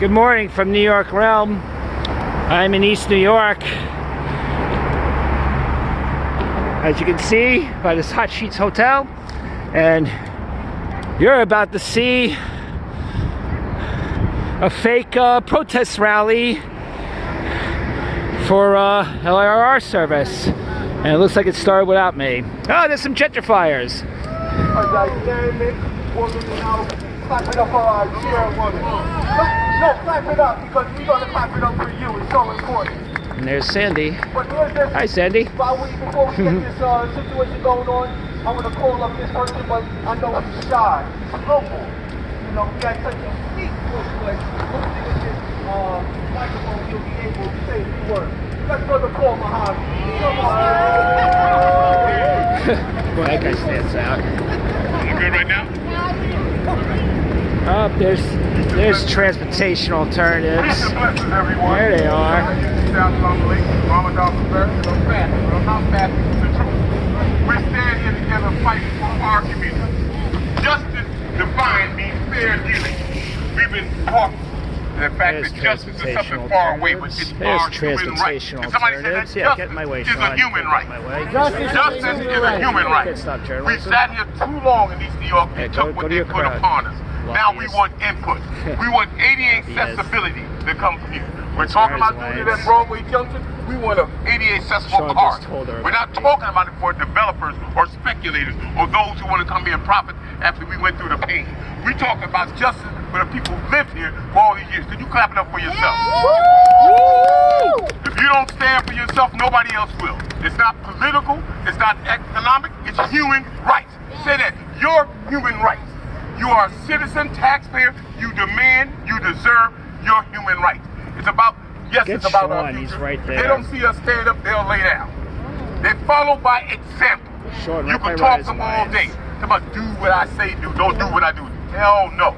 Good morning from New York Realm. I'm in East New York. As you can see by this Hot Sheets Hotel, and you're about to see a fake protest rally for LIRR service, and it looks like it started without me. Oh, there's some gentrifiers. Clap it up for our chairwoman. No, clap it up because we're going to clap it up for you. It's so important. And there's Sandy. But here's this. Hi, Sandy. Before we get this situation going on, I want to call up this person, but I know he's shy. He's humble. You know, he has such a sweet voice, but hopefully with this microphone, he'll be able to say a few words. Let's brother call Muhammad. Come on. Boy, that guy stands out. Is it good right now? Oh, there's transportation alternatives. There they are. We stand here together fighting for our community. Justice defined means fair dealing. We've been taught the fact that justice is something far away, but it's our human right. Somebody said that justice is a human right. Justice is a human right. We sat here too long in East New York and took what they put upon us. Now we want input. We want ADA accessibility that comes from you. We're talking about doing it at Broadway Junction. We want an ADA accessible car. We're not talking about it for developers or speculators or those who want to come here and profit after we went through the pain. We're talking about justice for the people who lived here for all these years. Can you clap it up for yourself? If you don't stand for yourself, nobody else will. It's not political. It's not economic. It's human rights. Say that. Your human rights. You are a citizen, taxpayer. You demand, you deserve your human rights. It's about, yes, it's about our future. He's right there. If they don't see us stand up, they'll lay down. They follow by example. You can talk to them all day. Come on, do what I say do. Don't do what I do. Hell no.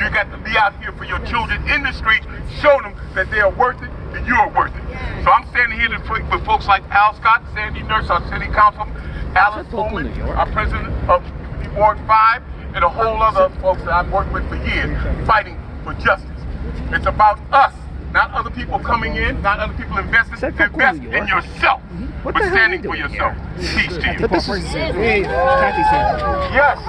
You got to be out here for your children in the streets, show them that they are worth it and you are worth it. So I'm standing here with folks like Al Scott, Sandy Nurse, our city councilman, Alice Bowman, our president of Ward 5, and a whole other folks that I've worked with for years, fighting for justice. It's about us, not other people coming in, not other people investing. Invest in yourself, but standing for yourself. Peace to you. Yes.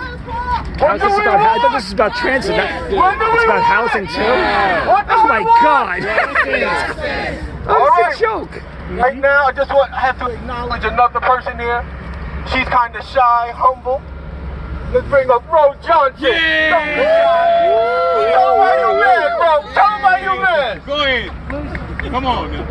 What do we want? I thought this was about transit. It's about housing too. Oh my God! That's a joke. Right now, I have to acknowledge another person here. She's kind of shy, humble. Let's bring up Bro Johnson. Yeah! Tell him how you live, bro. Tell him how you live. Go ahead. Come on now.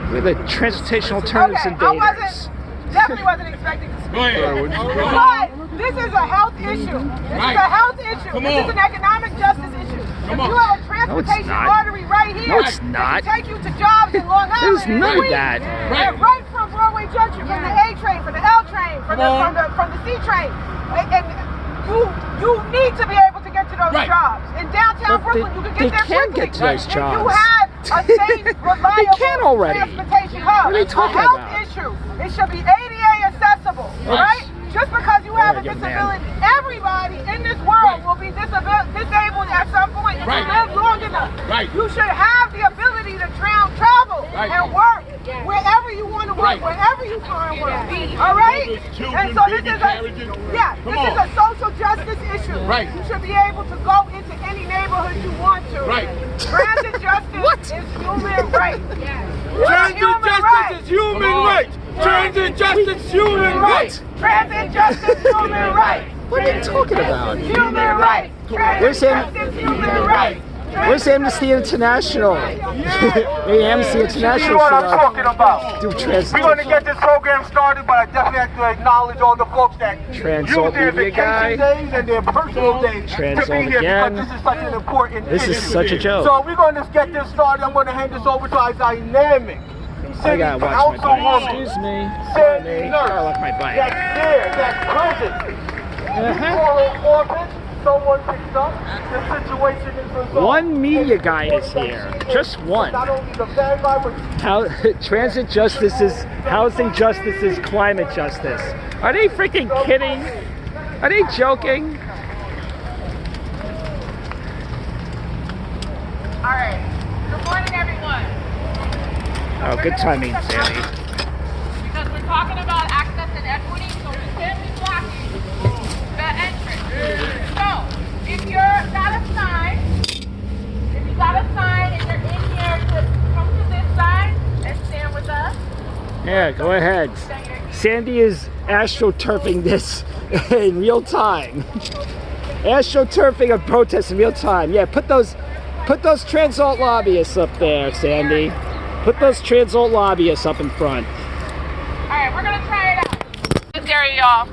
We're the transportation alternatives invaders. Definitely wasn't expecting to speak. Go ahead. But this is a health issue. This is a health issue. This is an economic justice issue. If you have a transportation artery right here, no, it's not. It can take you to jobs in Long Island. There's none of that. Right from Broadway Junction, from the A train, from the L train, from the C train. And you need to be able to get to those jobs. In downtown Brooklyn, you can get there quickly. They can get to those jobs. If you have a safe, reliable transportation hub. What are you talking about? A health issue. It should be ADA accessible, right? Just because you have a disability, everybody in this world will be disabled at some point if you live long enough. You should have the ability to travel and work wherever you want to work, wherever you find work. All right? And so this is a social justice issue. You should be able to go into any neighborhood you want to. Transit justice is human right. Transit justice is human right. Transit justice, human right. Transit justice, human right. What are you talking about? Human right. Where's Amnesty International? Amnesty International. You know what I'm talking about. Do transit. We're going to get this program started, but I definitely have to acknowledge all the folks that use their vacation days and their personal days to be here because this is such an important issue. This is such a joke. So we're going to get this started. I'm going to hand this over to our dynamic city councilwoman. Excuse me. Sandy Nurse. I left my bike. That's there. That's present. You call in orbit. Someone picks up, the situation is resolved. One media guy is here, just one. Transit justice is housing justice is climate justice. Are they freaking kidding? Are they joking? All right. Oh, good timing, Sandy. Because we're talking about access and equity, so we can't be blocking the entrance. So, if you're got a sign, and you're in here, just come to this side and stand with us. Yeah, go ahead. Sandy is astroturfing this in real time. Astroturfing a protest in real time. Yeah, put those Transalt lobbyists up there, Sandy. Put those Transalt lobbyists up in front. All right, we're gonna try it out. This area, y'all.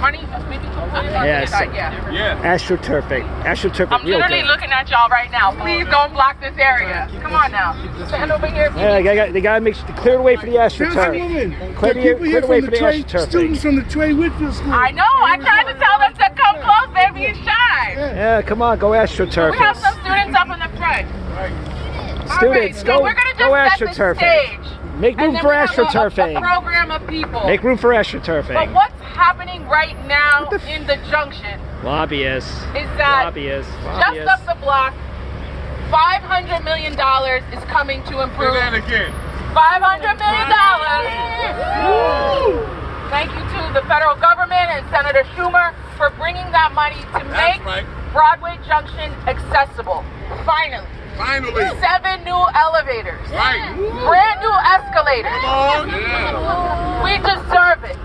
Money, maybe. Yes. Yeah. Astroturfing. Astroturfing. I'm literally looking at y'all right now. Please don't block this area. Come on now. Stand over here. Yeah, they gotta clear the way for the astroturf. Clear the way for the astroturfing. Students from the Trey Whitfield School. I know. I tried to tell them to come close. They're being shy. Yeah, come on, go astroturf. We have some students up in the front. Students, so we're gonna go just set the astroturfing. stage. Make room for astroturfing. A program of people. Make room for But astroturfing. what's happening right now in the junction Lobbyists. is that Lobbyists. just up the block, $500 million is coming to improve. Say that again. $500 million. Thank you to the federal government and Senator Schumer for bringing that money to make Broadway Junction accessible. Finally. 7 new elevators. Right. Brand new escalators. We deserve it.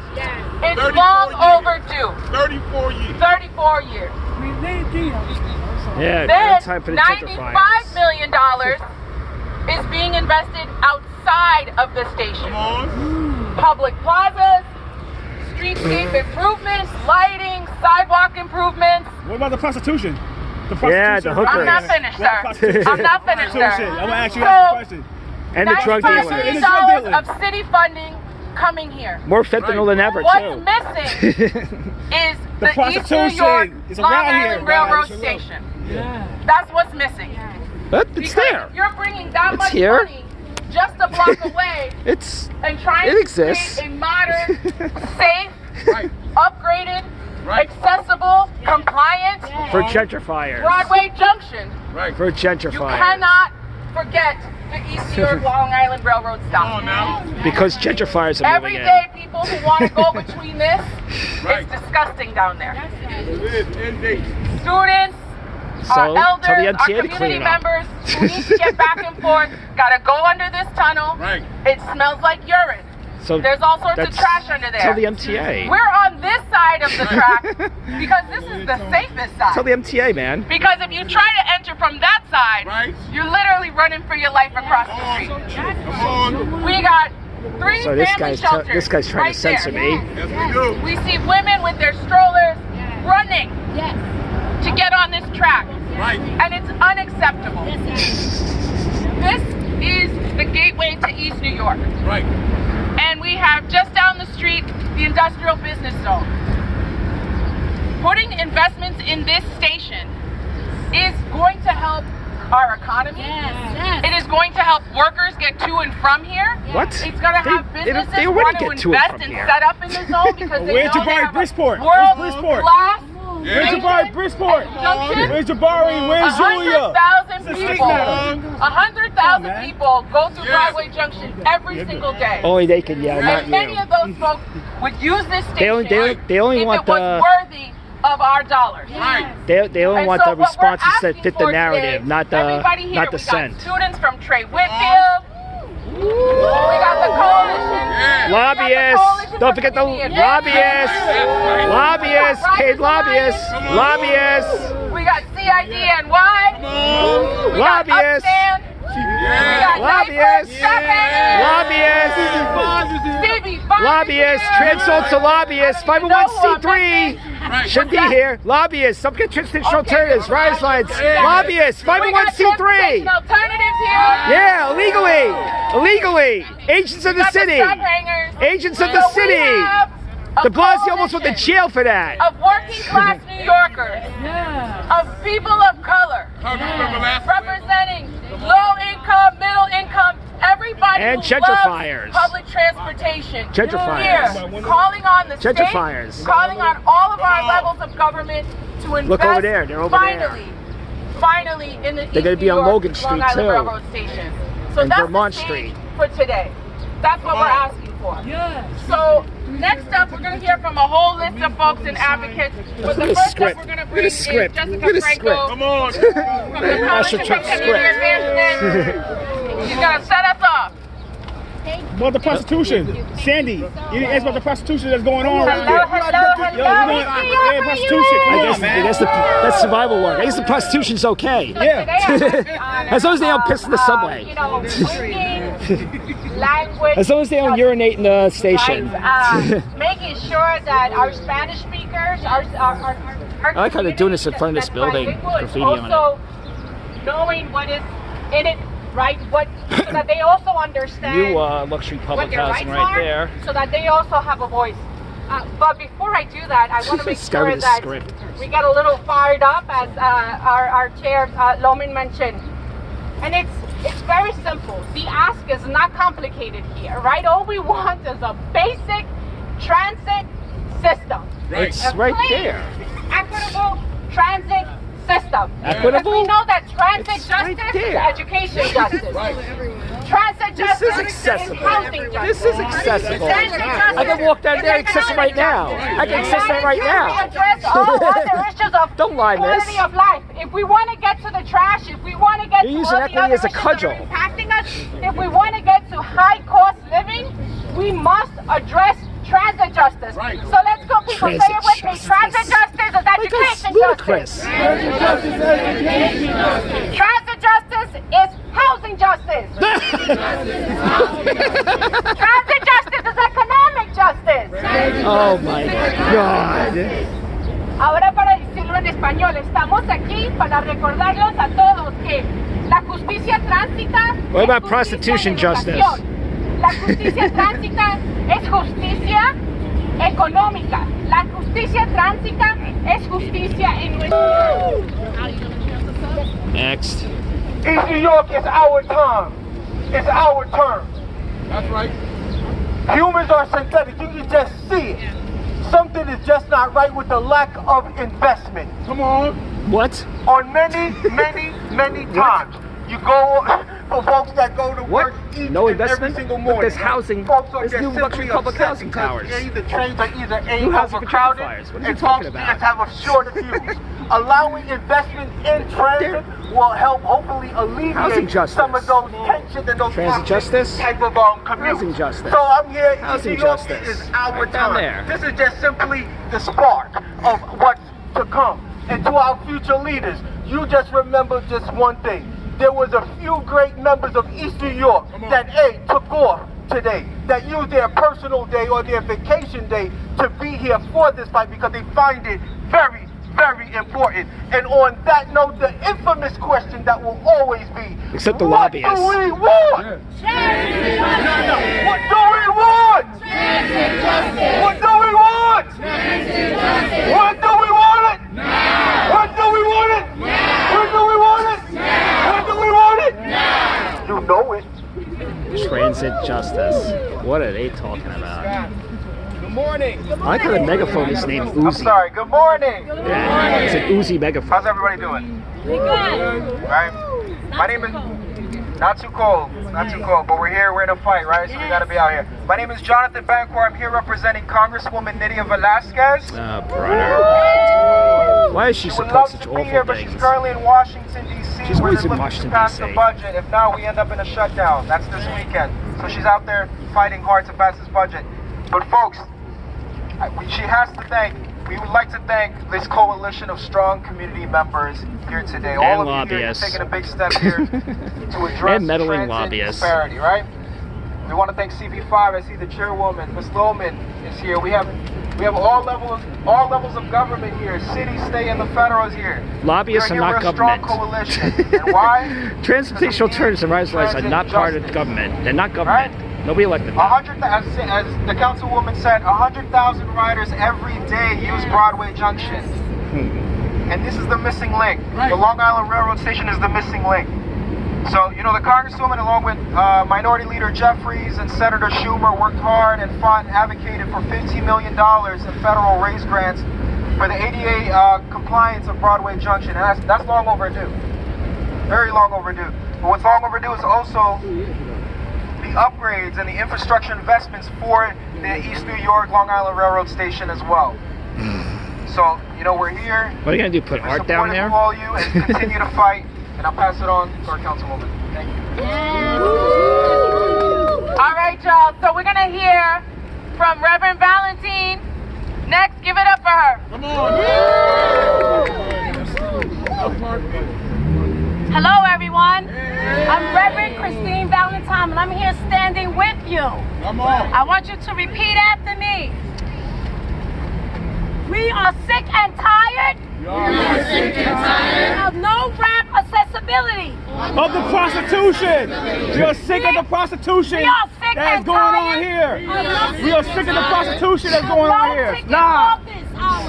It's long overdue. 34 years. 34 years. Yeah, Then good time for the gentrifiers. $95 million is being invested outside of the station. Public plazas, streetscape improvements, lighting, sidewalk improvements. What about the prostitution? Yeah, the hookers. I'm not finished, sir. I'm not finished, sir. I'm gonna ask you a question. And the drug $95 dealers. million of city funding coming here. More fentanyl than ever, What's too. missing is the East New prostitution York is Long around Island here, Railroad guys. Station. That's what's missing. But it's Because there. you're bringing that much here. money just a block away It's and trying it to exists. create a modern, safe, upgraded, accessible, compliant for gentrifiers. Broadway Junction. For You gentrifiers. cannot forget the East New York Long Island Railroad stop. Because gentrifiers are moving in. Everyday people who want to go between this, it's disgusting down there. Students, our So, elders, tell the our MTA to community clean it up. members who need to get back and forth, gotta go under this tunnel. It smells like urine. So There's all sorts of that's- trash under there. Tell the MTA. We're on this side of the track because this is the safest side. Tell the MTA, man. Because if you try to enter from that side, you're literally running for your life across the street. We got 3 So this family guy's shelters this guy's trying right to censor there. me. We see women with their strollers running to get on this track. And it's unacceptable. This is the gateway to East New York. And we have just down the street the industrial business zone. Putting investments in this station is going to help our economy. It is going to help workers get to and from here. What? It's going to have businesses they want already to get to and invest from and here. set up in the zone because they Where's know they Jabari have Bridgeport? a Where's Bridgeport? world-class Where's Jabari Bridgeport? junction. Where's Jabari? Where's Julia? 100,000 people. 100,000 people go through Broadway Junction every single day. Only they can yell, not And many you. of those folks would use this station They only if want it was the worthy of our dollars. they only And want so the what we're responses that asking fit the for narrative, today, not the everybody here, not the we scent. got students from Trey Whitfield. We got the coalition. Lobbyists. Don't forget the lobbyists. Lobbyists. Paid lobbyists. Lobbyists. We got CIDNY. We got Lobbyists. Upstand. We got Lobbyists. Lobbyists. Stevie, Lobbyists. Transalt to lobbyists. 501c3. Should be here. Lobbyists. Don't forget transportation alternatives. Rise lines. Lobbyists. 501c3. Alternatives here. Yeah, illegally. Agents of the city. Agents of the city. De Blasio almost went to jail for that. Of working class New Yorkers, of people of color, representing low income, middle income, everybody And who gentrifiers. loves public transportation. Gentrifiers. Here, calling on the Gentrifiers. state, calling on all of our levels of government to invest. Look over there, they're over there. Finally, in the They're gonna East be New on York Logan Street, Long Island too. Railroad Station. So and that's Vermont the Street. stage for today. That's what we're asking for. Yes. So next up, we're going to hear from a whole list of folks and advocates. But the first up we're going to bring is Jessica Franco Come on. from the Coalition for Community Advancement. She's going to set us off. About the prostitution. Sandy, you didn't ask about the prostitution that's going on right there. Hello. Prostitution. I guess that's survival work. I guess the prostitution's okay. Yeah. As long as they don't piss in the subway. You know, drinking, language. As long as they don't urinate in the station. Making sure that our Spanish speakers, our I like how they're doing this in front of this building. Graffiti on it. Also, knowing what is in it, right? So that they also understand New luxury public housing right there. so that they also have a voice. But before I do that, I want to make sure that we get a little fired up, as our chair Loman mentioned. And it's very simple. The ask is not complicated here, right? All we want is a basic transit system. It's right there. Equitable transit system. Equitable? Because we know that transit It's justice right is there. education justice. Transit This justice is accessible. is housing justice. This is accessible. Transit justice I can walk down is there and access it right now. economic I can access that right We now. address all other issues of Don't lie, miss. quality of life. If we want to get to the trash, if we want to get You're to using all the equity other as a issues cudgel. that are impacting us, if we want to get to high cost living, we must address transit justice. So let's go, people. Say it with me. Transit justice is education ludicrous. justice. Transit justice is housing justice. Transit justice is economic justice. Oh my God. Ahora, para decirlo en español, estamos aquí para recordarlos a todos que la justicia tránsita. What about es prostitution justicia de justice? educación. La justicia tránsita es justicia económica. La justicia tránsita es justicia en nuestro. Next. In New York, it's our time. It's our turn. That's right. Humans are synthetic. You can just see it. Something is just not right with the lack of investment. Come on. What? On many times. You go for folks that go to What? work each No and every investment? single But morning. there's housing. Folks are There's just new luxury simply public upset housing because towers. The trains are either A, New housing for overcrowded, gentrifiers. What are you and talking folks about? just have a short fuse. Allowing investment in transit will help hopefully Housing alleviate justice. some of those tensions and those Transit toxic justice? type of commutes. Housing justice. So I'm here. Housing New York justice. is our Right down time. there. This is just simply the spark of what's to come. And to our future leaders, you just remember just one thing. There was a few great members of East New York that took off today, that used their personal day or their vacation day to be here for this fight because they find it very, very important. And on that note, the infamous question that will always be, Except the what lobbyists. do we want? What do we want? What do we want? What do we want it? What do we want it? When do we want it? When do we want it? You know it. Transit justice. What are they talking about? Good morning. I like how the megaphone is named I'm Uzi. sorry. Good morning. Yeah, it's an Uzi megaphone. How's everybody doing? Right? My name is not too cold, but we're here, we're in a fight, right? So we gotta be out here. My name is Jonathan Bancor. I'm here representing Congresswoman Nydia Velasquez. Brother. Why is she She would supposed love such to be awful here, but she's things? currently in Washington, D.C. She's where always they're in looking Washington, to pass D.C. the budget. If not, we end up in a shutdown. That's this weekend. So she's out there fighting hard to pass this budget. But folks, we would like to thank this coalition of strong community members here today. All of you here are taking a big step here to address And meddling transit lobbyists. disparity, right? We want to thank CP5. I see the chairwoman, Ms. Lohman, is here. We have all levels of government here. City, state, and the federal is here. Lobbyists are We're not a strong government. coalition. And why? Transportation alternatives and rights are not part of the government. They're not government. Nobody elected them. 100,000, as the councilwoman said, 100,000 riders every day use Broadway Junction. And this is the missing link. The Long Island Railroad Station is the missing link. So, you know, the Congresswoman, along with Minority Leader Jeffries and Senator Schumer, worked hard and fought and advocated for $15 million in federal raise grants for the ADA compliance of Broadway Junction. And that's long overdue. Very long overdue. But what's long overdue is also the upgrades and the infrastructure investments for the East New York Long Island Railroad Station as well. So, you know, we're here. What are you going to do, put art down there? We're supporting all you and continue to fight. And I'll pass it on to our councilwoman. Thank you. All right, y'all. So we're going to hear from Reverend Valentine. Next, give it up for her. Come on. Hello, everyone. I'm Reverend Christine Valentine, and I'm here standing with you. Come on. I want you to repeat after me. We are sick and tired of no ramp accessibility. Of the prostitution. We are sick of the prostitution that's going on here. We are sick of the prostitution that's going on here. Nah.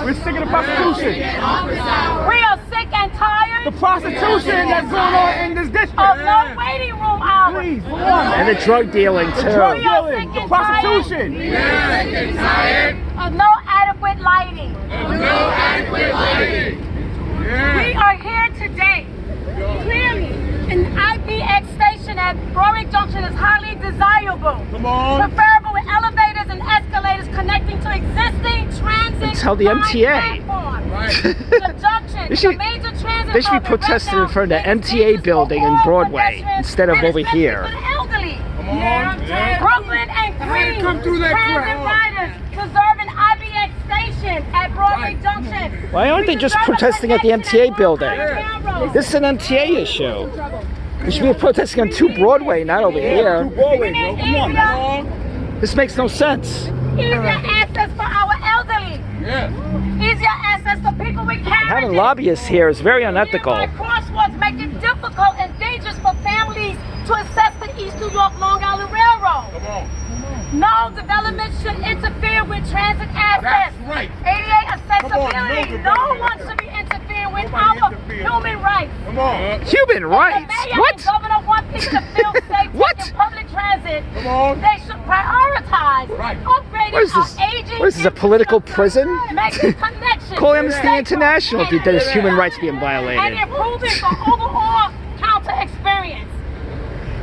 We're sick of the prostitution. We are sick and tired The prostitution that's going on in this district. of no waiting room hours. Please, come on. And the drug dealing, too. Drug dealing, the prostitution. Of no adequate lighting. We are here today. Clearly, an IBX station at Broadway Junction is highly desirable. Come on. Preferable with elevators and escalators connecting to existing transit. Tell the MTA. The junction, They should- the major transit They should be hub, and protesting right in front of the now, MTA it's building for in all Broadway pedestrians instead of and over especially here. for the elderly. Come on. Yeah. Brooklyn and Queens come through that transit crowd. riders deserve an IBX station at Broadway Junction. Why aren't they just We deserve a protesting at the connection MTA at building? Railroad. This is an MTA issue. We should be protesting on 2 Broadway, not over here. Broadway, bro. Come on, man. This makes no sense. Easier access for our elderly. Yeah. Easier access for people with carriages. Having lobbyists here is very unethical. Nearby crosswalks make it difficult and dangerous for families to access the East New York Long Island Railroad. Come on. No development should interfere with transit access. That's right. ADA Come on, accessibility. no No one development. should be interfering with Nobody our interfere. human rights. Come on. Human rights? The mayor What? and governor want people to feel safe What? taking public transit. Come on. They should prioritize Right. upgrading What is this? our aging. What is this, a political prison? Making connections. Call Amnesty International if there's human rights being And violated. improving the overall counter experience.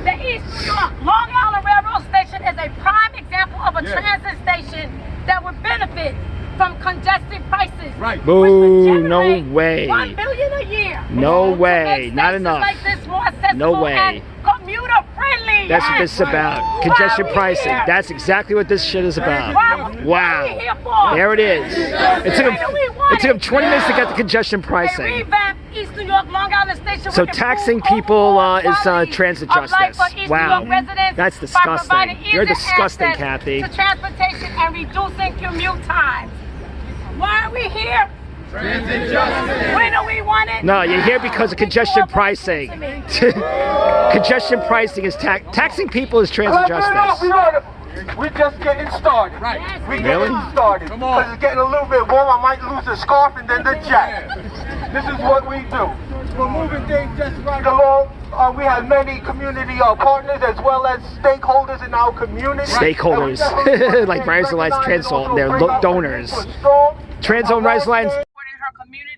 The East New York Long Island Railroad Station is a prime example of a transit station that would benefit from congestion prices. Right. Boo, no way. $1 billion a year. No To way, make not stations enough. like this more accessible No way. and commuter friendly. That's what this is about. Congestion Why are we pricing. here? That's exactly what this shit is about. What are we Wow. here for? There it is. It took them 20 minutes to get the congestion A pricing. revamped East New York Long Island Station. So would taxing improve people overall is quality transit of life justice. for East New Wow. York residents That's by disgusting. providing You're easier disgusting, access Kathy. to transportation and reducing commute times. Why are we here? Transit justice. When do we want it? No, you're here because of congestion pricing. Congestion pricing is taxing people is transit justice. We're just getting started. Right. We're Really? getting started. Come on. Because it's getting a little bit warm. I might lose the scarf and then the jacket. This is what we do. We're moving things just right along. We have many community partners as well as stakeholders in our community. Stakeholders. Like Rise Alliance Transalt, they're donors. Transold Rise Alliance. Supporting her community.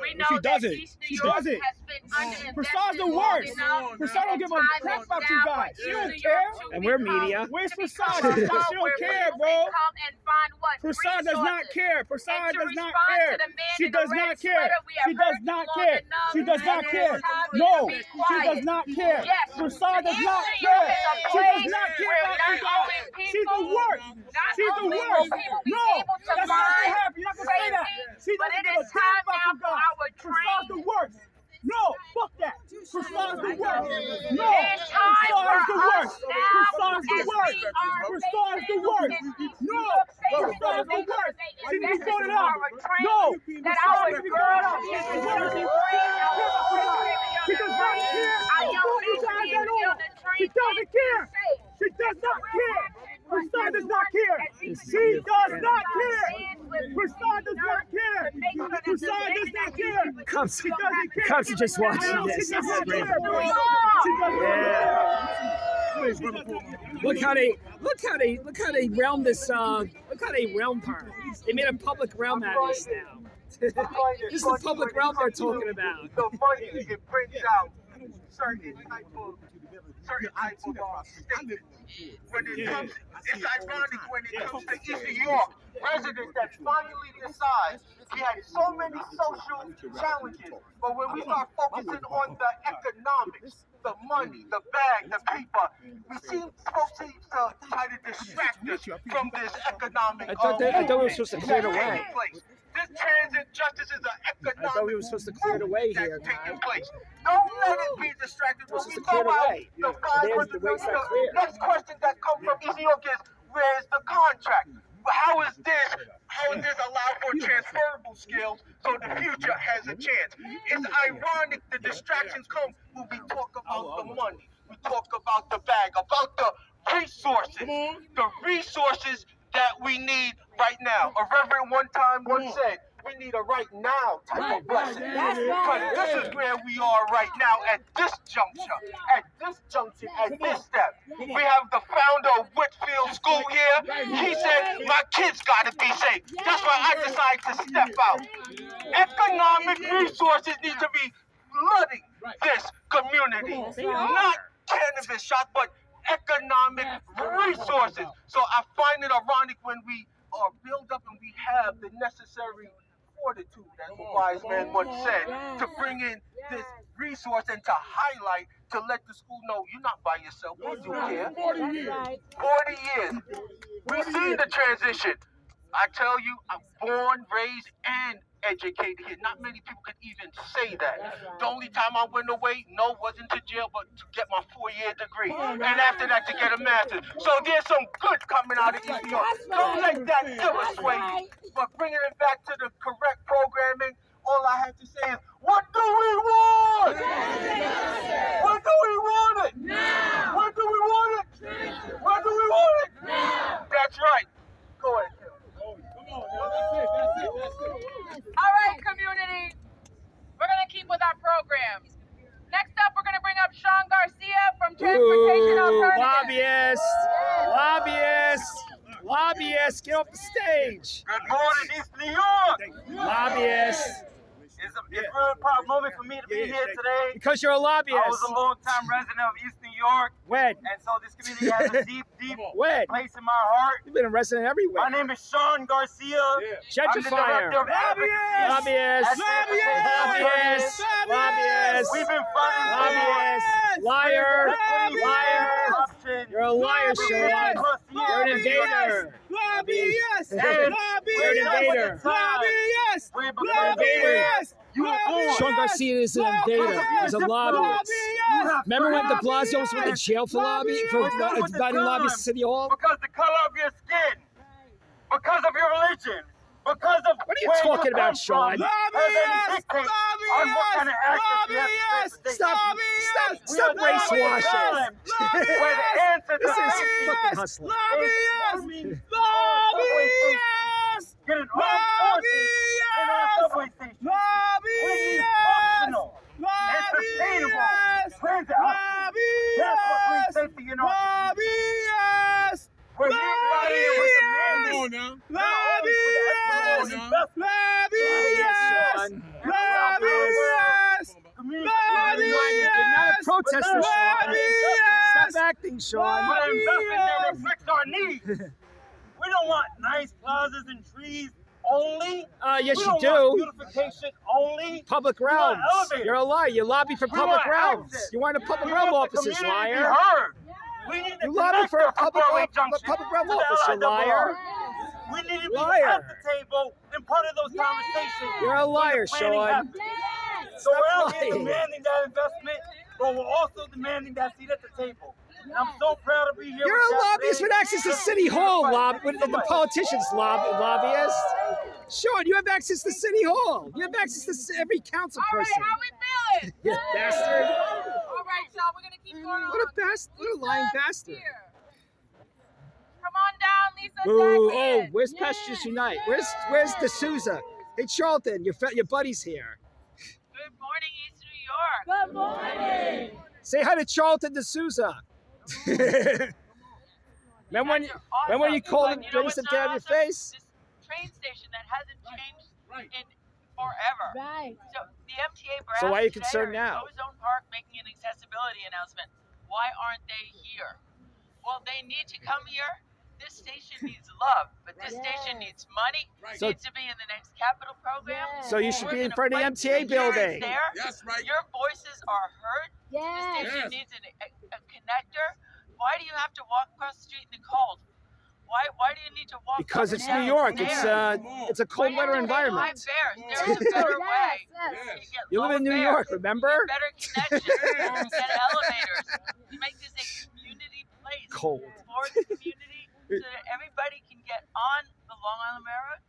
We know She that doesn't. East New She York doesn't. has been underinvested Prasad's the long worst. enough. Prasad don't give a Time crap is about now you for guys. East She don't New care. York to And we're become- media. Where's to become Prasad? She a hub don't where care, people bro. can come and find what? Prasad does not Resources. care. Prasad And to does not respond care. to the man She in the does red not care. sweater, we have She does heard not you care. long enough, She does and not it care. is time for No, you to be she does quiet. not care. Yes. Prasad does East not New York care. is a She does place not care where about you not only guys. people, She's the worst. not She's the only worst. will people be No, able to that's not gonna find happen. You're not gonna say that. safety, She but doesn't it give a is damn time about now you for guys. our Prasad's the trained worst. No, fuck that. Prasad's the worst. No, It's time Prasad's the for us worst. now, Prasad's the as worst. we are Prasad's the worst. No, Prasad's the worst. She needs to vote it out. No, that our girls are being trained. She does not care. Don't you guys at all. She doesn't care. She does not care. Prasad does not care. She does not care. Prasad does not care. Prasad does not care. Cops, She doesn't care. cops are just watching She this. does This is not great. care, bro. She doesn't care. Look how they realm this. Look how they realm her. They made a public realm out of this now. This is the public realm they're talking about. The money it brings out certain type of statement. When it comes, it's ironic when it comes to East New York residents that finally decide we had so many social challenges, but when we start focusing on the economics, the money, the bag, the paper, folks seem to try to distract us from this economic. I thought we were supposed to clear the way. This transit justice is an economic. I thought we were supposed to clear the way here. That's taking place. Don't let it be distracted. When we talk about the $500 million, the next question that comes from East New York is, where's the contract? How is this allowed for transferable skills so the future has a chance? It's ironic the distractions come when we talk about the money, we talk about the bag, about the resources that we need right now. A reverend one time once said, we need a right now type of blessing. Because this is where we are right now at this juncture, at this step. We have the founder of Whitfield School here. He said, my kids gotta be safe. That's why I decided to step out. Economic resources need to be flooding this community. Not cannabis shops, but economic resources. So I find it ironic when we are built up and we have the necessary fortitude, as a wise man once said, to bring in this resource and to highlight, to let the school know you're not by yourself. We do care. 40 years. We see the transition. I tell you, I'm born, raised, and educated here. Not many people can even say that. The only time I went away, wasn't to jail, but to get my 4-year degree. And after that, to get a master's. So there's some good coming out of East New York. Don't let that illustrate you. But bringing it back to the correct programming, all I have to say is, what do we want? What do we want it? Now. What do we want it? What do we want it? Now. That's right. Go ahead. All right, community. We're going to keep with our programs. Next up, we're going to bring up Sean Garcia from Transportation Alternatives. Lobbyists, get off the stage. Good morning, East New York. Lobbyists. It's a real proud moment for me to be here today. Because you're a lobbyist. I was a long-time resident of East New York. When? And so this community has a deep place in my heart. You've been a resident everywhere. My name is Sean Garcia. Gentrifier. Lobbyists. We've been fighting Liar. You're a liar, Sean. You're an invader. Lobbyists. You're an invader. Sean Garcia is an invader. He's a lobbyist. Remember when de Blasio almost went to jail for inviting lobbyists to City Hall? Because the color of your skin, because of your religion, because of what are you talking about, Sean? Stop race washing. This is fucking hustling. Lobbyists. Get an armed forces in our subway station. We need functional and sustainable transit options. That's what brings safety in our community. We're here fighting with the mandate. Lobbyists. You're not a protester, Sean. Stop acting, Sean. But an investment that reflects our needs. We don't want nice plazas and trees only. Yes, we you don't do. Want beautification only. Public realms. You're a liar. You lobby for public realms. You want a public realm offices, liar. You lobby for a public realm office, you liar. We need to be at the table and part of those conversations. You're a liar, Sean. So we're out here demanding that investment, but we're also demanding that seat at the table. And I'm so proud to be here. You're a lobbyist with access to City Hall, with the politicians, lobbyist. Sean, you have access to City Hall. You have access to every council person. All right, how we feeling? You bastard. All right, y'all, we're going to keep going on. What a bastard. What a lying bastard. Here. Come on down, Lisa. Oh, where's Pastures Unite? Where's D'Souza? Hey, Charlton, your buddy's here. Good morning, East New York. Good morning. Say hi to Charlton D'Souza. Remember when you called him, Dennis to get out of your face? This train station that hasn't changed in forever. Right. So The MTA brass So why are you today concerned are in now? Ozone Park making an accessibility announcement. Why aren't they here? Well, they need to come here. This station needs love, but this station needs money. It So- needs to be in the next capital program. So you should We're be in gonna front of the fight MTA for building. years there. That's right. Your voices are heard. Yes. The station needs a connector. Why do you have to walk across the street in the cold? Why do you need to walk? Because up it's and New down York. stairs? It's a cold weather environment. There's a better way. Yes. You get You live in New lower York, fares, remember? you get better connections, you get elevators. You make this a community place Cold. for the community so that everybody can get on the Long Island Railroad.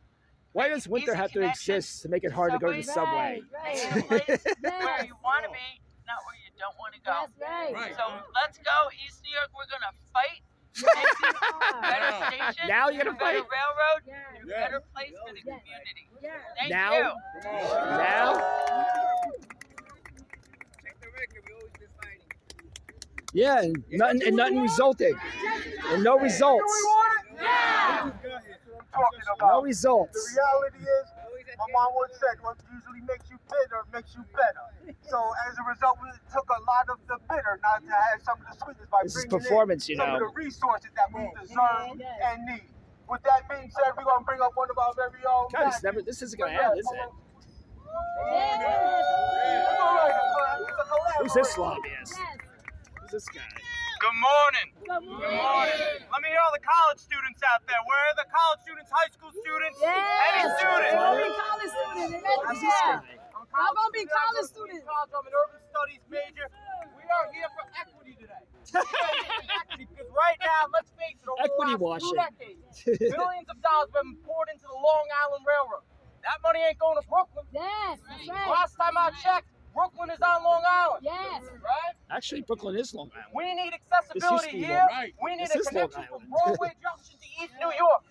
Why does winter have to exist to make it hard to go to the subway? Make it a place where you want to be, not where you don't want to go. That's right. Right. So let's go, East New York. We're gonna fight. Better station. Now you're gonna better fight? railroad. Yes. A better place for the community. Yes. Thank Now? you. Now? Yeah, and nothing resulted. And no results. Talking No about. results. The reality is, my mom once said, what usually makes you bitter makes you better. So as a result, we took a lot of the bitter not to have some of the sweetness by This is bringing performance, in you some know. of the resources that we deserve and need. With that being said, we're gonna bring up one of our very own. God, this isn't gonna end, is it? It's all right. It's a collaboration. Who's this lobbyist? Yes. Who's this guy? Good morning. Good morning. Let me hear all the college students out there. Where are the college students, high school students, Yes. any student? I'll be college student. Who's this guy? I'm gonna be college student. I'm an urban studies major. We are here for equity today. Equity, because right now, let's face it, over Equity the last 2 washing. decades, billions of dollars have been poured into the Long Island Railroad. That money ain't going to Brooklyn. Yes. That's right. Last time I checked, Brooklyn is on Long Island. Yes. Right? Actually, Brooklyn is Long Island. We need This used to accessibility be here. Long Island. We need This a is Long connection from Island. Broadway Junction to East New York.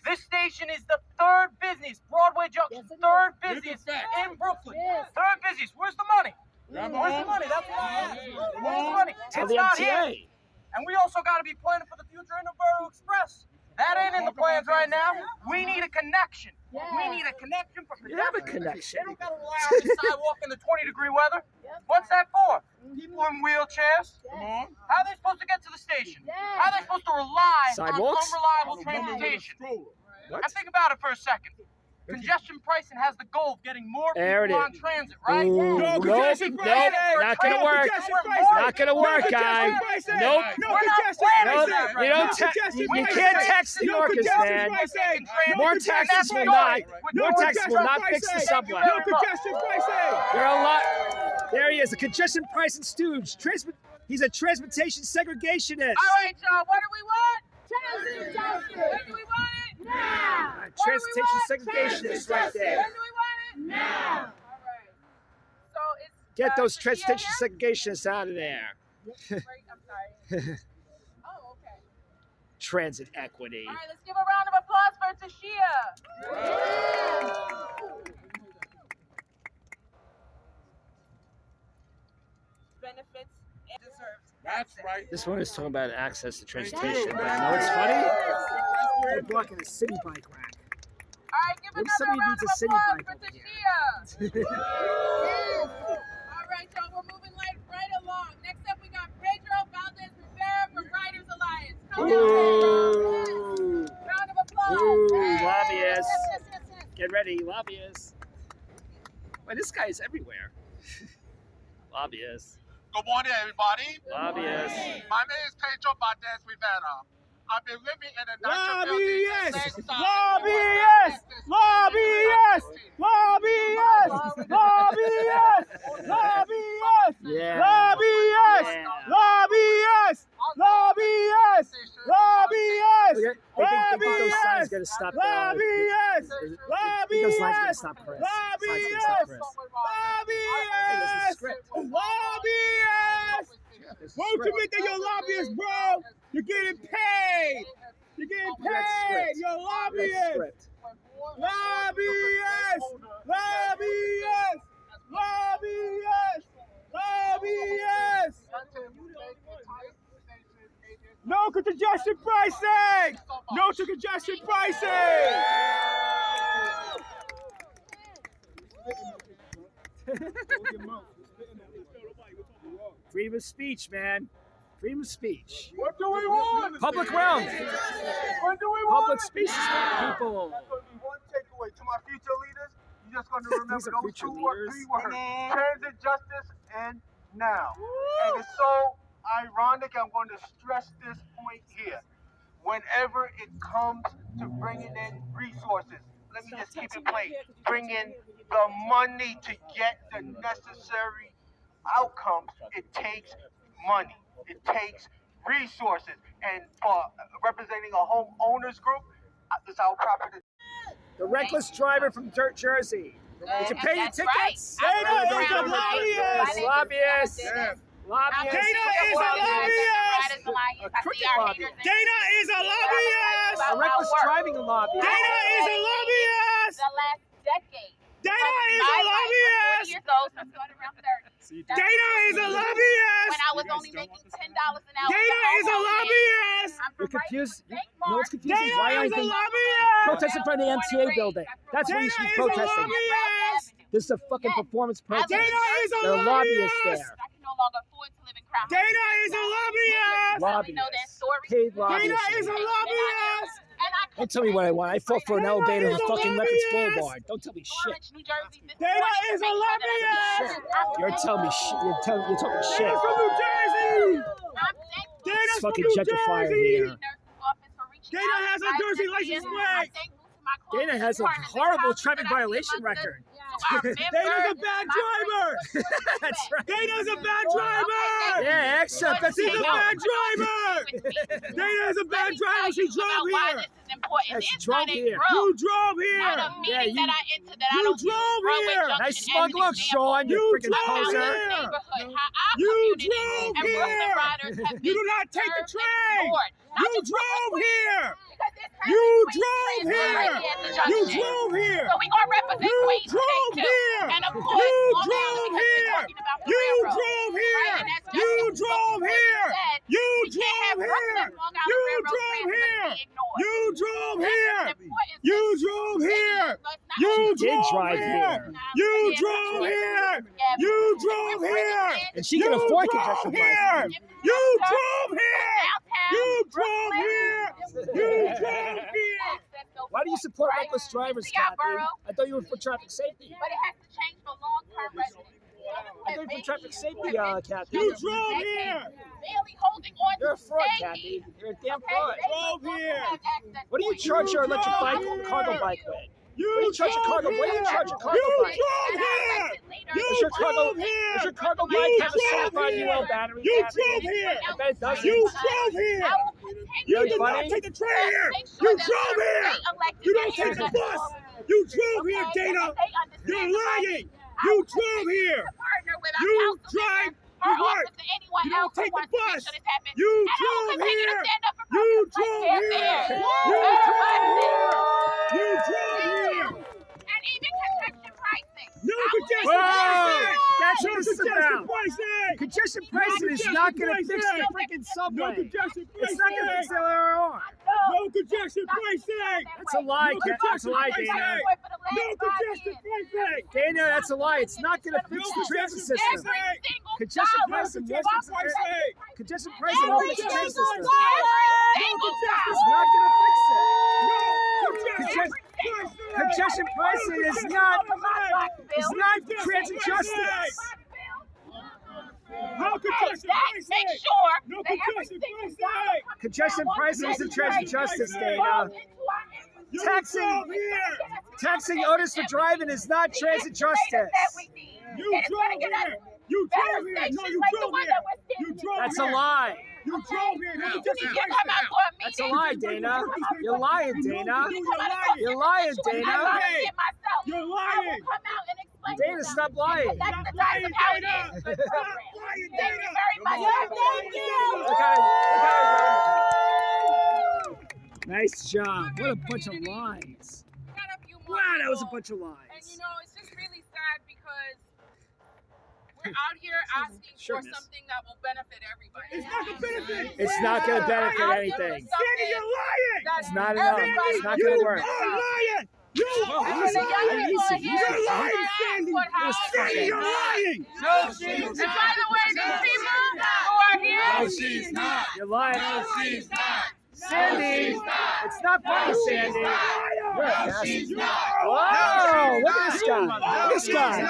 This station is the third busiest, Broadway Junction, Yes, it is. third busiest fact. in Brooklyn. Yes. Third busiest. Where's the money? Grab Where's a the money? That's what I asked. Where's the money? Tell It's the not here. MTA. And we also got to be planning for the future in the Borough Express. That ain't in the plans right now. We need a connection. Yes. We need a connection for You have a pedestrians. connection. They don't got to rely on the sidewalk in the 20-degree weather. Yep. What's that for? People in wheelchairs. Yes. How are they supposed to get to the station? Yes. How are they supposed to rely Sidewalks? on unreliable transportation? What? And think about it for a second. Congestion Pricing has the goal of getting more There people it on is. transit, right? Ooh, No, nope, congestion nope, pricing. not gonna work. Not gonna work, guy. Nope. No congestion Nope. pricing. You don't you can't text New Yorkers, man. More taxes will not. More taxes will not fix the subway. No congestion pricing. There are a lot. There he is, a congestion pricing stooge. He's a transportation segregationist. All right, y'all. What do we want? Transit justice. When do we want it? Now. What do we Transportation want? segregationist right there. When do we want it? Now. All right. So it's Get those Sophia transportation here? segregationists out of there. Right, I'm sorry. Oh, okay. Transit equity. All right, let's give a round of applause for Tashia. Benefits and deserves. That's access. right. This one is talking about access to transportation. But you know what's funny? They're blocking a city bike rack. All right, give Maybe another somebody round needs of a city applause bike for over Tashia. Yes. All right, y'all, we're moving right along. Next up, we got Pedro Valdez Rivera from Riders Alliance. Come on, Ooh. Pedro. Round of applause. Ooh, Hey. lobbyists. Yes. Get ready, lobbyists. Wait, this guy is everywhere. Lobbyists. Good morning, everybody. Lobbyists. My name is Pedro Valdez Rivera. I've been living in a natural Lobbyists! building. Lobbyists! Lobbyists! Lobbyists! Lobbyists! Lobbyists! Yeah. Lobbyists! Yeah. Lobbyists! Lobbyists! Lobbyists! They think those signs gonna stop the. Lobbyists! I think those signs gonna Lobbyists! stop Chris. Signs gonna stop Chris. Hey, this is Lobbyists! script. Lobbyists! This is Won't you script. admit that you're lobbyists, bro? You're getting paid. You're getting That's paid. script. You're That's lobbyists. script. Lobbyists. Lobbyists. Lobbyists. Lobbyists. No to congestion pricing. No to congestion pricing. Freedom of speech, man. Freedom of speech. What do we want? Public realm. What do we Public want? speech is for people. That's going to be one takeaway. To my future leaders, you're just going to remember These are those future three leaders. words. Transit, justice, and now. And it's so ironic. I'm going to stress this point here. Whenever it comes to bringing in resources, let me just keep it plain. Bring in the money to get the necessary outcomes. It takes money. It takes resources. And for representing a homeowners group, this is our property. The reckless driver from Jersey. Did you pay your tickets? Dana is a lobbyist. Lobbyists. Lobbyists. Dana is a lobbyist. A crooked lobbyist. Dana is a lobbyist. A reckless driving lobbyist. Dana is a lobbyist. The last decade. Dana is a lobbyist. Years old, so I'm going around 30. Dana is a lobbyist. When I was only making $10 an hour. Dana is a lobbyist. You're confused. You know what's confusing? Dana Why is aren't a they lobbyist. protesting in front of the MTA building? That's where you should be Dana is a protesting. lobbyist. This is a fucking performance protest. Dana is a There are lobbyists lobbyist. there. I can no longer afford to live in Crown. Dana is a lobbyist. Lobbyists. Paid Dana lobbyists. is a lobbyist. Don't tell me what I want. I fought for an elevator on fucking Records Boulevard. Don't tell me shit. Dana is a lobbyist. You're telling me shit. You're talking shit. Dana's from New Jersey. Dana's It's from fucking New gentrifier Jersey. here. Dana has a Jersey license plate. Dana has a horrible traffic violation record. Dana's a bad driver. That's right. Dana's a bad driver. Yeah, excellent. That's She's a it. bad driver. Dana's a bad driver. She drove here. Yeah, she drove here. You drove here. Yeah, you You drove here. nice smug look, Sean. You You freaking drove poser. here. You drove here. You do not take the train. You drove here. You drove here. You drove here. So we gonna represent You Queens drove today, too. here. And of course, You all that drove because we're here. talking about the You railroad, drove right? here. And that's You just drove what here. said. You We can't have drove Brooklyn, here. Long Island You Railroad drove transit here. be ignored. You drove This is here. important. You drove here. So it's not You She did drove drive here. here. You drove here. You drove here. And she can afford congestion pricing. You drove here. You drove here. You drove here. Why do you support reckless drivers, Kathy? I thought you were for traffic safety. But it has to change for long-term residents. I thought you were for traffic safety, Kathy. You drove here. Barely holding on You're a to fraud, stay Kathy. here. You're a damn Okay? fraud. They Drove don't here. have access What do you to charge your electric drove bike, here. cargo bike with? You What do you charge your cargo? What do you charge your cargo You bike? drove here. Does You your cargo, drove here. does your cargo You bike have a drove 75 here. UL battery? You Kathy? drove here. I bet it doesn't. You drove here. I will continue You Really did not funny? take the train here. Make sure You that drove our here. state elected You don't take the officials bus. You drove here, okay, Dana. and they understand You're the lying. money. I You will drove continue here. to partner with our You council drive members, to our work. office, and anyone You don't else who take the wants to make bus. sure this happens. You And I will drove continue to here. stand up for You programs like drove fair here. fare, You fair drove busing, here. You drove here. and even congestion pricing. No I will congestion make sure pricing. That's No what this is congestion about. pricing. Congestion pricing is not going to fix the freaking No subway. congestion It's not going to fix pricing. the LRR. No congestion pricing. That's a lie, No Kat. That's a lie, congestion Dana. pricing. No congestion pricing. Dana, that's a lie. It's not going to fix the transit system. Congestion pricing won't fix the pricing. Congestion pricing won't fix the transit system. Single It's not going to fix it. Congestion Congestion pricing is not transit justice. How congestion pricing? Make sure No that congestion every single pricing. dollar Congestion pricing isn't transit justice, Dana. You Taxing- drove here. Taxing owners for driving is not transit justice. You drove here. You drove here. No, you drove here. You drove That's a here. lie. You drove here. No You congestion need to come out pricing. for a meeting. That's a lie, Dana. You're lying, Dana. You're lying. You're lying, I Dana. volunteer myself. You're I will lying. come out and explain Dana, to stop them. lying. That's Stop the type lying, of how it Dana. is. Stop lying, Thank you Dana. very much. Thank you. Look at it. Nice job. What a bunch of lies. Got a few more Wow, that was a people. bunch of And lies. you know, it's just really sad because we're out here asking Sure, for miss. something that will benefit everybody. It's not the benefit. It's not going to benefit Asking for anything. Sandy, you're lying. that's It's not enough. everybody It's not You going to work. are lying. You And are when the young people are here, You're they're lying, asked Sandy. what happened. You're lying. And by the way, these people who are here, she's not. You're lying. No, she's not. Sandy, it's not funny, Sandy. No, she's not. Whoa, look at this guy. Look at this guy.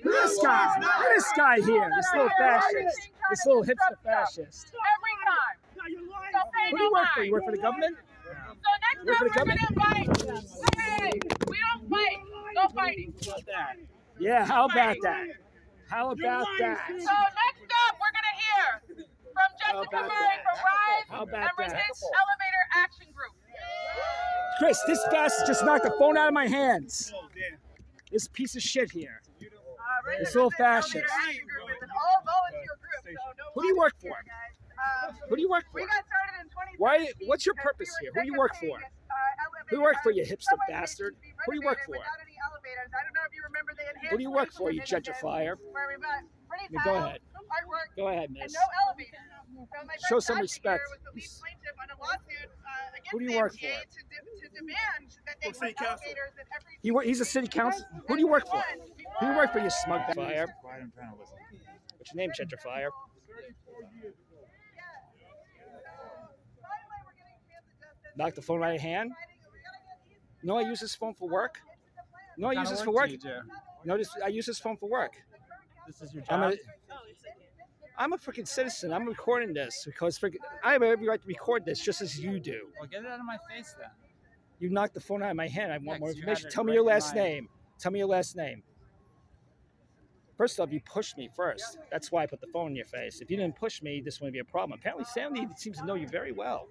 Look at this guy. Look at this guy here. This little fascist. This little hipster fascist. every time. So pay Who do no you work for? mind. You work for the government? So next up, we're gonna fight. Hey, we don't fight. No fighting. Yeah, how about that? How about that? So next up, we're gonna hear from Jessica Murray from How Rise about and that? Resist Elevator Action Group. Chris, this guy just knocked the phone out of my hands. This piece of shit here. This little fascist. Action Group is an all-volunteer group, so no Who do you work for? guys. Who do you work for? We got started in 2013. Why? What's your purpose here? Who do you work for? Who do you work for, you hipster bastard? Who do you work for? Without any elevators. I don't know if you remember the enhanced Who do you work for, you initiative gentrifier? Where we got pretty Yeah, go tile, ahead. artwork, Go ahead, and miss. no elevator. So my Show first some task respect. here was the lead plaintiff on a lawsuit against Who do you the work MTA for? to demand that they put elevators in every He's a city council. Who do you work for? Who do you work for, you smug fire? What's your name, gentrifier? Knock the phone out of your hand? No, I use this phone for work. No, I use this for work. No, I use this phone for work. This is your job. I'm a freaking citizen. I'm recording this because I have every right to record this just as you do. Well, get it out of my face then. You knocked the phone out of my hand. I want more 'cause you information. had it Tell me right your in last my- name. Tell me your last name. First off, you pushed me first. That's why I put the phone in your face. If you didn't push me, this wouldn't be a problem. Apparently, Sandy seems to know you very well.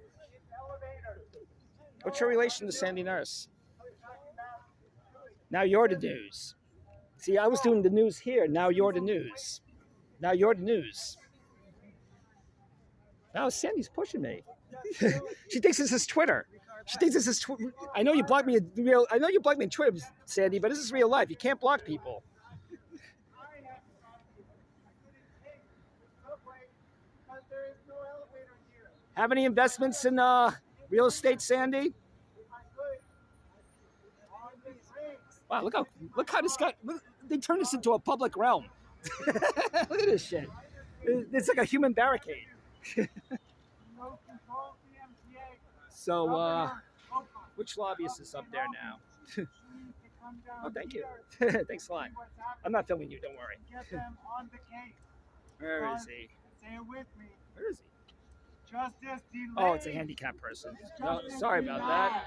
What's your relation to Sandy Nurse? Now you're the news. See, I was doing the news here. Now you're the news. Now you're the news. Now Sandy's pushing me. She thinks this is Twitter. She thinks this is Twitter. I know you blocked me I know you blocked me in Twitter, Sandy, but this is real life. You can't block people. Have any investments in real estate, Sandy? Wow, look how this guy. They turned this into a public realm. Look at this shit. It's like a human barricade. So, which lobbyist is up there now? Oh, thank you. Thanks a lot. I'm not filming you. Don't worry. Get them on the case. Where is he? Say it with me. Where is he? Justice delayed. Oh, it's a handicapped person. No, sorry about that.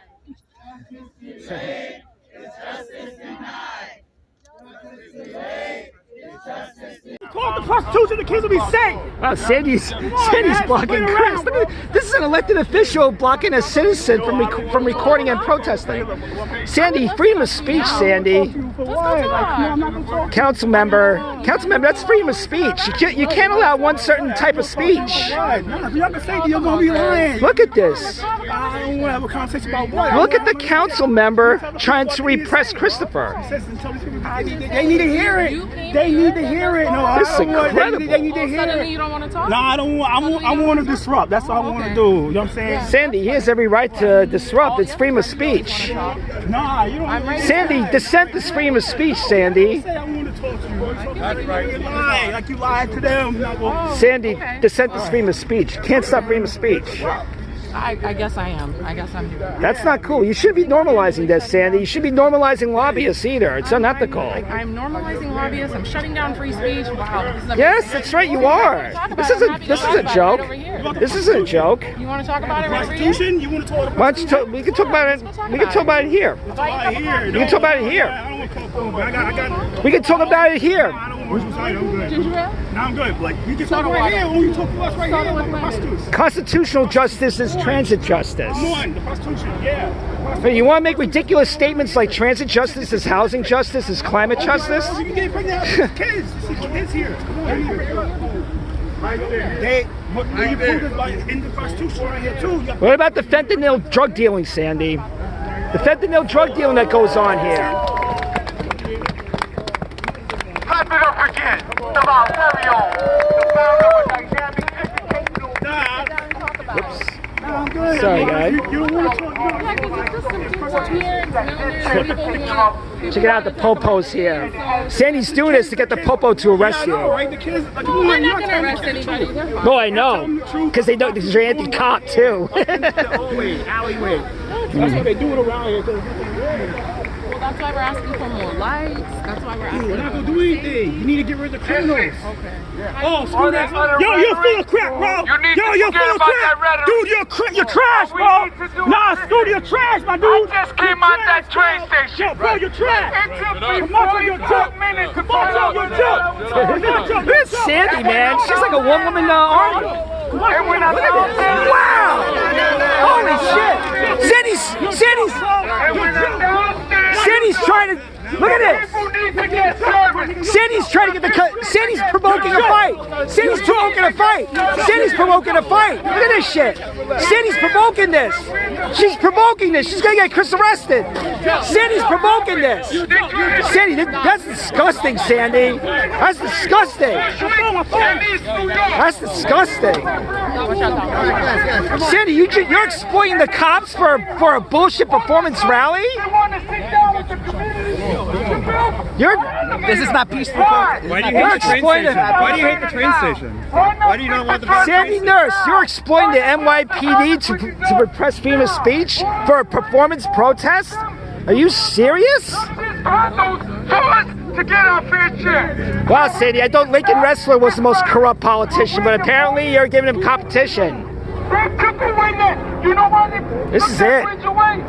Call the Constitution, the kids will be safe. Wow, Sandy's blocking Chris. Look at, this is an elected official blocking a citizen from recording and protesting. Sandy, freedom of speech, Sandy. Council member, that's freedom of speech. You can't allow one certain type of speech. If y'all can say that, you're going to be lying. Look at this. I don't want to have a conversation about what. Look at the council member trying to repress Christopher. They need to hear it. They need to hear it. No, This is incredible. They need to hear Suddenly it. you don't want to talk? No, I don't want. I want to disrupt. That's all I want to do. You know what I'm saying? Sandy, he has every right to disrupt. It's freedom of speech. Nah, you don't. Sandy, dissent is freedom of speech, Sandy. Say I want to talk to you. That's right. You lied, like you lied to them. Sandy, dissent is freedom of speech. Can't stop freedom of speech. I guess I am. That's not cool. You shouldn't be normalizing this, Sandy. You should be normalizing lobbyists either. It's unethical. I'm normalizing lobbyists. I'm shutting down free speech. Wow. This is Yes, that's right. You are. This is a joke. This isn't a joke. You want to talk about it right over here? Constitution. You want to talk about? Why don't you talk? We can talk about it. We can talk about it here. We We can talk about it here. I don't want to talk about it. I got. We can talk about it here. I don't want to. I'm good. Did you? No, I'm good. Like we can talk right here. When you talk to us right here about the Constitution. Constitutional justice is transit justice. Come on, the Constitution. Yeah. But you want to make ridiculous statements like transit justice is housing justice, is climate justice? You can bring that kids. Kids here. Right there. They. You put it like in the Constitution right here too. What about the fentanyl drug dealing, Sandy? The fentanyl drug dealing that goes on here. Clap it up again. The Mario. The founder of Dynamic Educational. Whoops. I'm good. Sorry, guys. You don't want to talk about Check it out, the popos here. Sandy's doing this to get the popo to arrest you. Right? The kids, like, We're not gonna arrest anybody. They're fine. No, I know. Because they don't, because you're anti-cop too. alleyway. That's what they do it around here. Well, that's why we're asking for more lights. That's why we're asking. We're not gonna do anything. You need to get rid of the criminals. Okay. Oh, screw that. Yo, you're full of crap, bro. You're full of crap. Dude, you're trash, bro. Nah, screw your trash, my dude. I just came out that train station. Yo, bro, you're trash. It took me Come on, your 45 jump. minutes to Come on, find out your what jump. Look at Sandy, man. She's like a one-woman army. And when I Look at this. Wow. Holy shit. Sandy's trying to, look at this. people need to get service. Sandy's trying to get the Sandy's provoking a fight. Sandy's provoking a fight. Sandy's provoking a fight. Look at this shit. Sandy's provoking this. She's provoking this. She's gonna get Chris arrested. Sandy's provoking this. Sandy, that's disgusting, Sandy. That's disgusting. That's disgusting. Sandy, you're exploiting the cops for a bullshit performance rally? This is not peaceful. Why do you hate the train station? Why do you hate the train station? Why do you not want the Sandy Nurse, you're exploiting the NYPD to repress freedom of speech for a performance protest? Are you serious? To get our fair share. Wow, Sandy, I thought Lincoln Ressler was the most corrupt politician, but apparently you're giving him competition. They took away that. You know why they This took is that it. bridge away?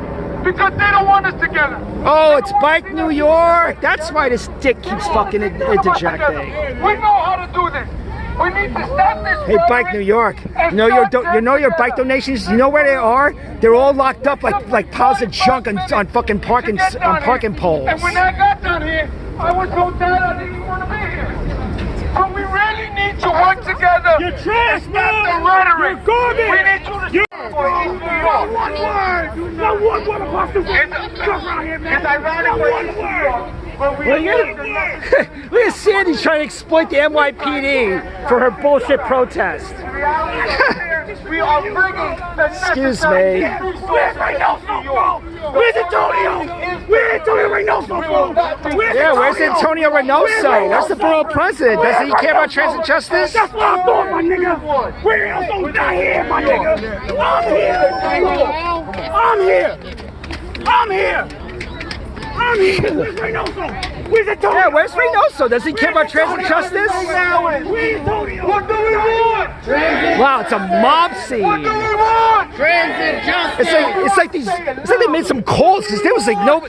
Because they don't want us together. Oh, it's Bike New York. That's why this dick keeps fucking interjecting. We know how to do this. We need to stop this. Hey, Bike New York. You know your bike donations. You know where they are? They're all locked up like piles of junk on fucking parking poles. And when I got down here, I was so tired I didn't even want to be here. So we really need to work together. You're trash, man. The rhetoric. You're garbage. We need you to for East New York. One word. Not one word across the It's ironic for East New York. But we Look at Sandy trying to exploit the NYPD for her bullshit protest. we are bringing the Excuse necessary me. resources to New York. Where's Antonio? Where's Antonio Reynoso? Yeah, where's Antonio Reynoso? That's the borough president. Doesn't he care about transit justice? That's what I'm doing, my nigga. Where else don't die here, my nigga? I'm here. Where's Reynoso? Where's Antonio? Yeah, where's Reynoso? Does he care about transit justice? Where's Antonio? What do we want? Wow, it's a mob scene. What do we want? Transit justice. It's like they made some calls because there was like there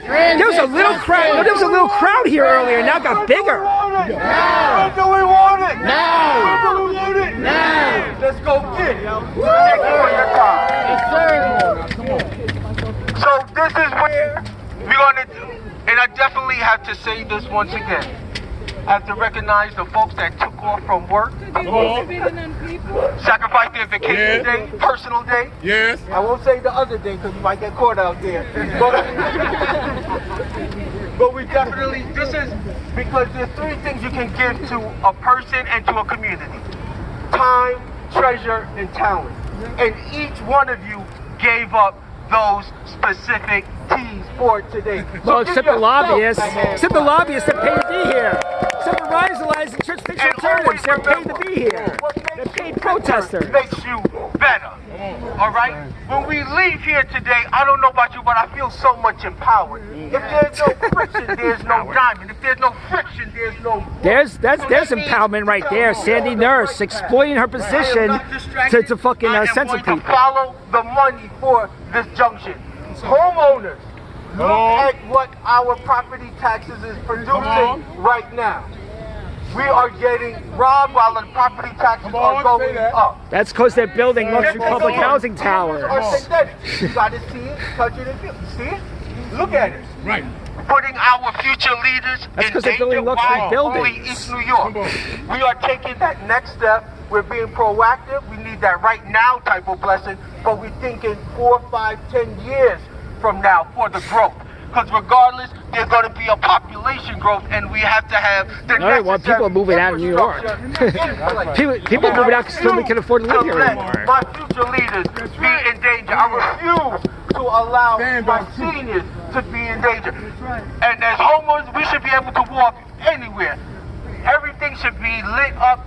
was a little crowd. There was a little crowd here earlier, now it got bigger. When do we want it? Now. When do we want it? Now. Let's go get it. Thank you for your time. So this is where we're going to do. And I definitely have to say this once again. I have to recognize the folks that took off from work, sacrificed their vacation day, personal day. Yes. I won't say the other day because you might get caught out there. But we definitely, this is because there's three things you can give to a person and to a community. Time, treasure, and talent. And each one of you gave up those specific T's for today. Well, except the lobbyists. Except the lobbyists that pay to be here. Except the Rise Alliance and Transportation Alternatives, they're paid to be here. They're paid protesters. Makes you better. All right? When we leave here today, I don't know about you, but I feel so much empowered. If there's no friction, there's no diamond. If there's no friction, there's no... There's empowerment right there. Sandy Nurse exploiting her position to fucking censor people. Follow the money for this junction. Homeowners, look at what our property taxes is producing right now. We are getting robbed while the property taxes are going up. That's because they're building luxury public housing towers. You gotta see it, touch it, and feel it. See it? Look at it. Right. Putting our future leaders That's in 'cause they're danger building luxury while buildings. only East New York. We are taking that next step. We're being proactive. We need that right now type of blessing, but we're thinking 4, 5, 10 years from now for the growth. because regardless, there's going to be a population growth, and we have to have the All right, well, people are moving out of New York. people moving out because nobody can afford to live here anymore. My future leaders be in danger. I refuse to allow my seniors to be in danger. And as homeowners, we should be able to walk anywhere. Everything should be lit up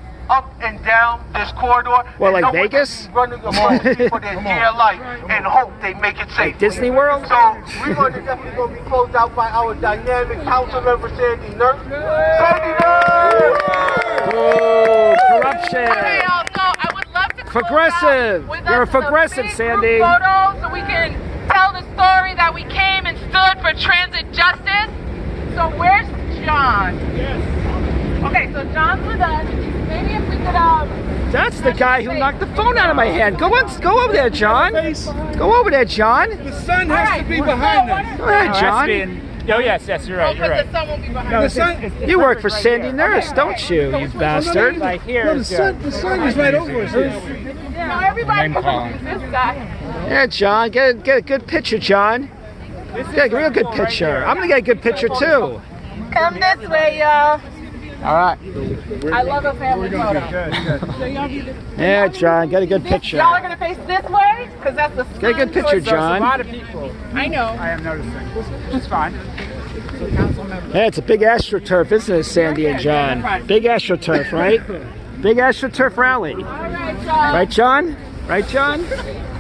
and down this corridor. Well, like Vegas? Running among people their dear life and hope they make it safe. Like Disney World? So we're going to definitely going to be closed out by our dynamic council member, Sandy Nurse. Sandy Nurse! Oh, corruption. All right, y'all. So I would love to Progressive. You're a progressive, Sandy. Photo so we can tell the story that we came and stood for transit justice. So where's John? Yes. Okay, so John's with us. Maybe if we could That's the guy who knocked the phone out of my hand. Go over there, John. Go over there, John. The sun has to be behind us. Go ahead, John. Oh, yes, you're right. because the sun won't be behind us. You work for Sandy Nurse, don't you, you bastard? Like here. The sun is right over us. No, everybody this guy. Yeah, John, get a good picture, John. Get a real good picture. I'm gonna get a good picture too. Come this way, y'all. All right. I love a family photo. Yeah, John, get a good picture. Y'all are gonna face this way, because that's the sun. Get a good picture, John. A lot of people. I know. I am noticing. It's fine. Yeah, it's a big AstroTurf, isn't it, Sandy and John? Big AstroTurf, right? Big AstroTurf rally. All right, y'all. Right, John? Right, John?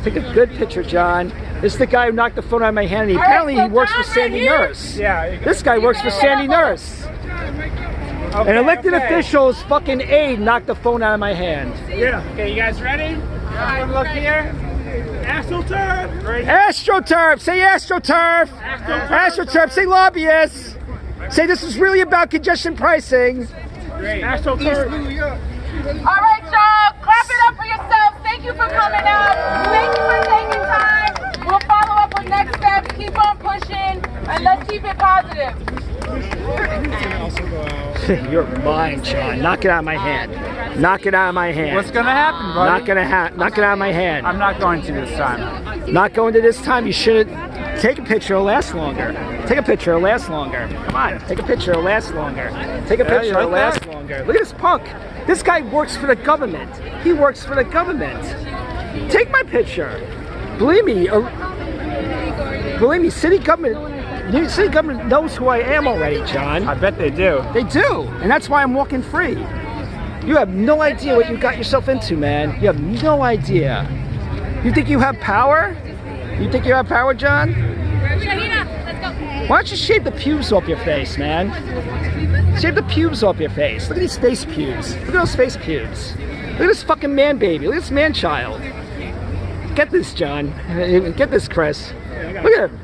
Take a good picture, John. This is the guy who knocked the phone out of my hand, and apparently he works for Sandy Nurse. Yeah. This guy works for Sandy Nurse. An elected official's fucking aide knocked the phone out of my hand. Yeah. Okay, you guys ready? Everyone look here. AstroTurf. Right. AstroTurf. Say AstroTurf. AstroTurf. Say lobbyists. Say this is really about congestion pricing. Great. AstroTurf. All right, y'all. Clap it up for yourselves. Thank you for coming out. Thank you for taking time. We'll follow up with next steps. Keep on pushing, and let's keep it positive. You're mine, John. Knock it out of my hand. Knock it out of my hand. What's gonna happen, buddy? Knock it out of my hand. I'm not going to this time. Not going to this time. You shouldn't. Take a picture. It'll last longer. Take a picture. It'll last longer. Come on. Take a picture. It'll last longer. Take a picture. It'll last longer. Look at this punk. This guy works for the government. He works for the government. Take my picture. Believe me. City government knows who I am already, John. I bet they do. They do, and that's why I'm walking free. You have no idea what you got yourself into, man. You have no idea. You think you have power? You think you have power, John? Why don't you shave the pubes off your face, man? Shave the pubes off your face. Look at these face pubes. Look at those face pubes. Look at this fucking man baby. Look at this man child. Get this, John. Get this, Chris. Look at him.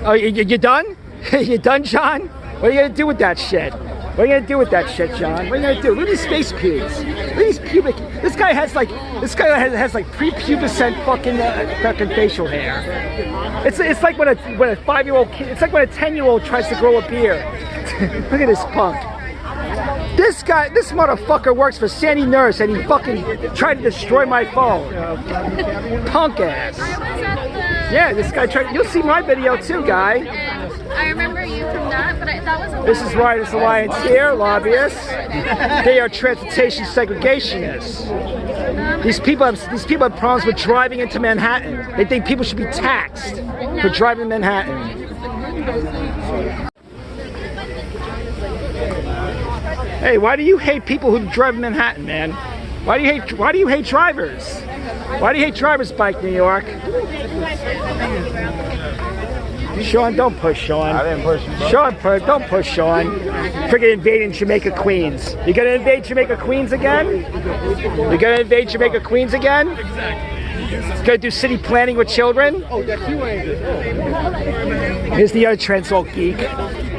Oh, you done? You done, John? What are you gonna do with that shit? What are you gonna do with that shit, John? What are you gonna do? Look at these face pubes. Look at these pubic. This guy has like prepubescent fucking facial hair. It's like when a 5-year-old kid. It's like when a 10-year-old tries to grow a beard. Look at this punk. This motherfucker works for Sandy Nurse, and he fucking tried to destroy my phone. Punk ass. Yeah, this guy tried. You'll see my video too, guy. I remember you from that, but that was a This is Riders Alliance here, lobbyists. They are transportation segregationists. These people have problems with driving into Manhattan. They think people should be taxed for driving to Manhattan. Hey, why do you hate people who drive in Manhattan, man? Why do you hate drivers? Why do you hate drivers, Bike New York? Sean, don't push Sean. I didn't push him. Sean, don't push Sean. Friggin' invading Jamaica Queens. You gonna invade Jamaica Queens again? You gonna invade Jamaica Queens again? Gonna do city planning with children? Here's the other Transalt geek.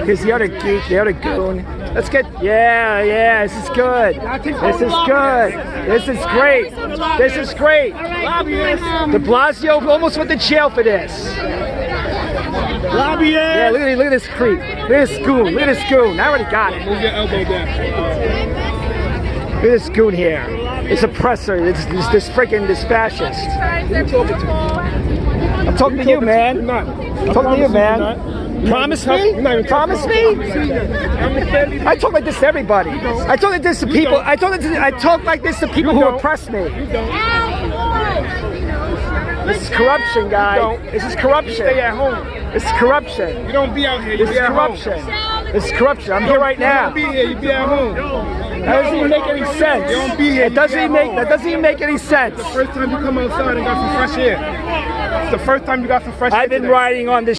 Here's the other geek, the other goon. Let's get, yeah, this is good. This is good. This is great. This is great. De Blasio almost went to jail for this. Lobbyists. Yeah, look at this creep. Look at this goon. Look at this goon. I already got it. Move your elbow down. Look at this goon here. This oppressor. This fascist. talking to you, man. Not. Talking to you, man. Promise me? Promise me? I talk like this to everybody. I talk like this to people. I talk like this to people who oppress me. This is corruption, guys. This is corruption. Stay at home. This is corruption. You don't be out here. You This be is at corruption. home. This is corruption. I'm here right now. You don't be here. You be at home. That doesn't even make any sense. You don't be here. It doesn't even make. That doesn't even make any sense. The first time you come outside and got some fresh air. It's the first time you got some fresh air. I've been today. riding on this